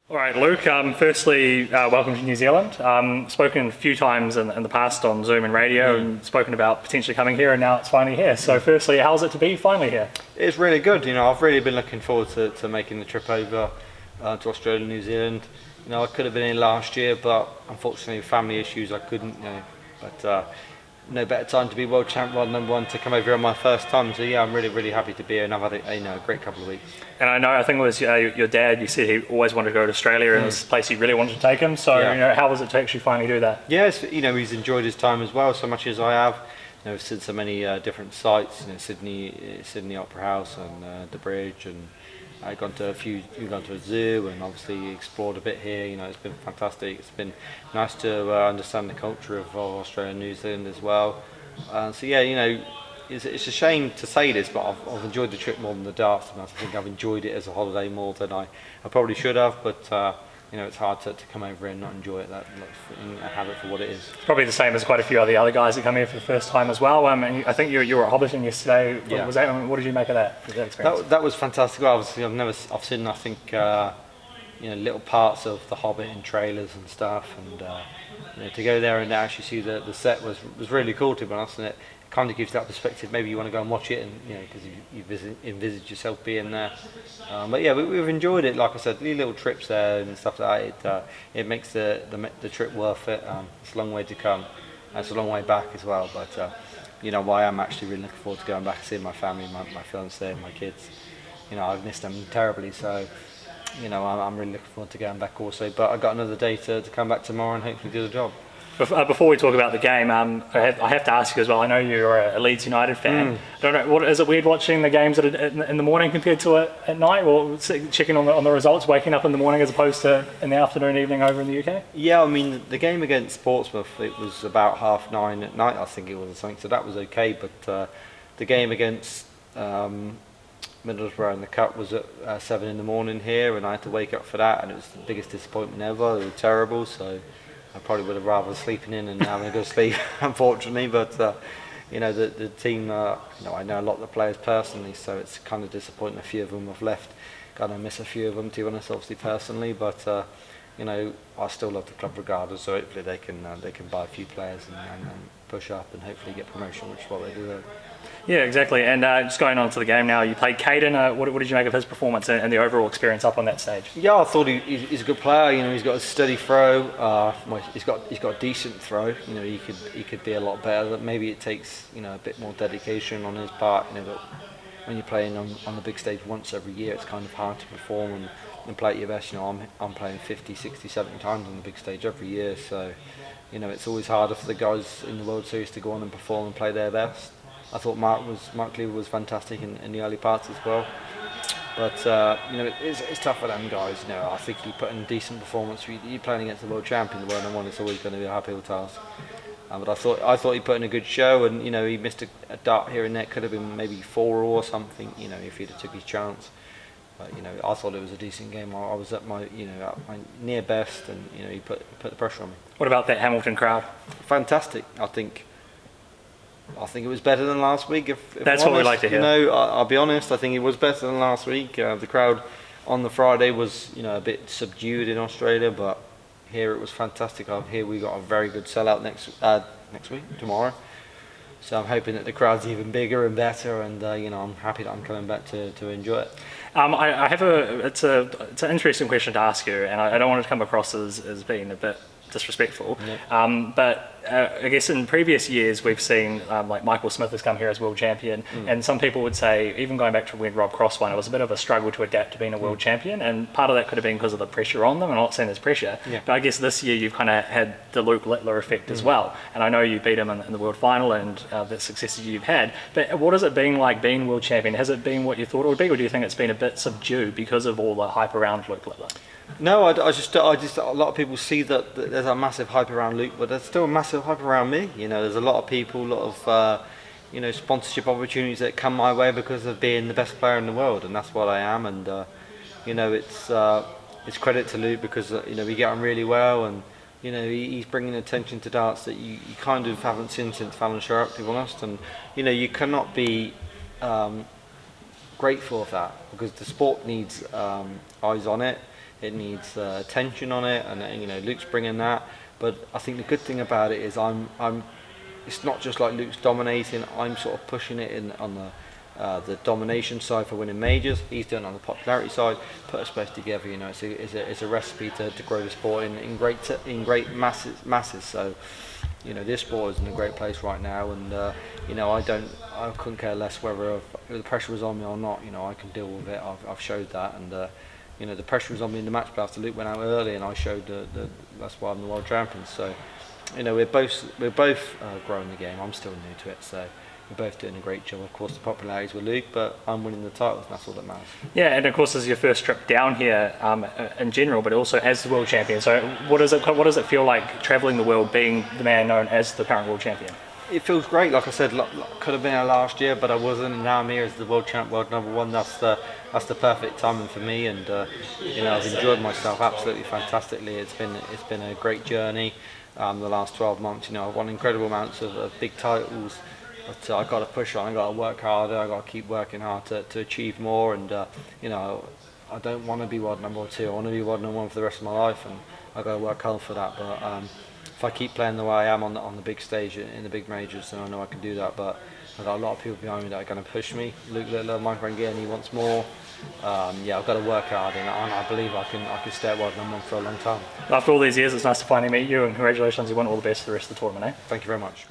All right, Luke, firstly, welcome to New Zealand. Spoken a few times in the past on Zoom and radio and spoken about potentially coming here, and now it's finally here. So firstly, how's it to be finally here? It's really good. I've really been looking forward to making the trip over to Australia and New Zealand. I could have been in last year, but unfortunately, family issues, I couldn't. But no better time to be world champ rather than one to come over here on my first time. So yeah, I'm really happy to be here, and I've had a great couple of weeks. And I think it was your dad. You said he always wanted to go to Australia, and it's a place he really wanted to take him. So how was it to actually finally do that? Yes, he's enjoyed his time as well, so much as I have. We've seen so many different sites, Sydney Opera House and the Bridge, and we've gone to a zoo, and obviously explored a bit here. It's been fantastic. It's been nice to understand the culture of Australia and New Zealand as well. So yeah, it's a shame to say this, but I've enjoyed the trip more than the darts, and I think I've enjoyed it as a holiday more than I probably should have. But it's hard to come over and not enjoy it, and have it for what it is. It's probably the same as quite a few of the other guys that come here for the first time as well. And I think you were at Hobbiton yesterday. Yeah. What did you make of that experience? That was fantastic. Well, obviously, I've seen I think little parts of the Hobbit in trailers and stuff, and to go there and actually see the set was really cool, to be honest. And it kind of gives that perspective. Maybe you want to go and watch it, and because you envisage yourself being there. But yeah, we've enjoyed it. Like I said, little trips there and stuff like that. It makes the trip worth it. It's a long way to come. It's a long way back as well. But I am actually really looking forward to going back and seeing my family, my fiance, and my kids. I've missed them terribly. So I'm really looking forward to going back also. But I've got another day to come back tomorrow and hopefully do the job. Before we talk about the game, I have to ask you as well. I know you're a Leeds United fan. I don't know, is it weird watching the games in the morning compared to at night, or checking on the results, waking up in the morning as opposed to in the afternoon, evening over in the UK? Yeah, I mean the game against Portsmouth, it was about 9:30 at night, I think it was, or something. So that was okay. But the game against Middlesbrough in the Cup was at 7 in the morning here, and I had to wake up for that, and it was the biggest disappointment ever. It was terrible. So I probably would have rather sleeping in and having a good sleep, unfortunately. But the team, I know a lot of the players personally, so it's kind of disappointing. A few of them have left. Gonna miss a few of them, to be honest, obviously personally. But I still love the club regardless. So hopefully they can buy a few players and push up and hopefully get promotion, which is what they do. Yeah, exactly. And just going on to the game now, you played Caden. What did you make of his performance and the overall experience up on that stage? Yeah, I thought he's a good player. He's got a steady throw. He's got a decent throw. He could be a lot better. Maybe it takes a bit more dedication on his part. But when you're playing on the big stage once every year, it's kind of hard to perform and play at your best. I'm playing 50, 60, 70 times on the big stage every year. So it's always harder for the guys in the World Series to go on and perform and play their best. I thought Mark Cleaver was fantastic in the early parts as well, but it's tough for them guys. I think he put in a decent performance. You're playing against the world champion, the one-on-one. It's always going to be a uphill task. But I thought he put in a good show, and he missed a dart here and there. Could have been maybe 4 or something. If he'd have took his chance. But I thought it was a decent game. I was at my near best, and he put the pressure on me. What about that Hamilton crowd? Fantastic. I think it was better than last week. That's what we like to hear. I'll be honest. I think it was better than last week. The crowd on the Friday was, a bit subdued in Australia, but here it was fantastic. Here we got a very good sellout next week, tomorrow. So I'm hoping that the crowd's even bigger and better, and I'm happy that I'm coming back to enjoy it. I have it's an interesting question to ask you, and I don't want to come across as being a bit disrespectful. Yeah. But I guess in previous years we've seen like Michael Smith has come here as world champion, and some people would say, even going back to when Rob Cross won, it was a bit of a struggle to adapt to being a world champion, and part of that could have been because of the pressure on them. I'm not saying there's pressure, but I guess this year you've kind of had the Luke Littler effect as well, and I know you beat him in the world final, and the successes you've had, but what has it been like being world champion? Has it been what you thought it would be, or do you think it's been a bit subdued because of all the hype around Luke Littler? No, I just a lot of people see that there's a massive hype around Luke, but there's still a massive hype around me. There's a lot of people, a lot of sponsorship opportunities that come my way because of being the best player in the world, and that's what I am. And it's credit to Luke because we get on really well, and he's bringing attention to darts that you kind of haven't seen since Fallon Sherrock, to be honest. And you cannot be grateful of that because the sport needs eyes on it. it needs attention on it, and you know, Luke's bringing that. But I think the good thing about it is it's not just like Luke's dominating. I'm sort of pushing it in on the domination side for winning majors. He's doing it on the popularity side. Put us both together, you know, it's a recipe to grow the sport in great masses. So, you know, this sport is in a great place right now, and you know, I couldn't care less whether the pressure was on me or not. You know, I can deal with it. I've showed that, and you know, the pressure was on me in the match play after Luke went out early, and I showed that's why I'm the world champion. So, you know, we're both growing the game. I'm still new to it, so we're both doing a great job. Of course, the popularity's with Luke, but I'm winning the titles, and that's all that matters. Yeah, and of course, this is your first trip down here in general, but also as the world champion. So, what does it feel like traveling the world, being the man known as the current world champion? It feels great. Like I said, could have been here last year, but I wasn't. And now I'm here as the world champ, world number one. That's the perfect timing for me, and you know, I've enjoyed myself absolutely fantastically. It's been a great journey. The last 12 months, you know, I've won incredible amounts of big titles, but I got to push on. I got to work harder. I got to keep working hard to achieve more. And you know, I don't want to be world number two. I want to be world number one for the rest of my life, and I got to work hard for that. But if I keep playing the way I am on the big stage in the big majors, then I know I can do that. But I've got a lot of people behind me that are going to push me. Luke Littler, Mike Rangier, he wants more. Yeah, I've got to work hard, and I believe I can stay at world number one for a long time. After all these years, it's nice to finally meet you, and congratulations, you won all the best for the rest of the tournament, eh? Thank you very much.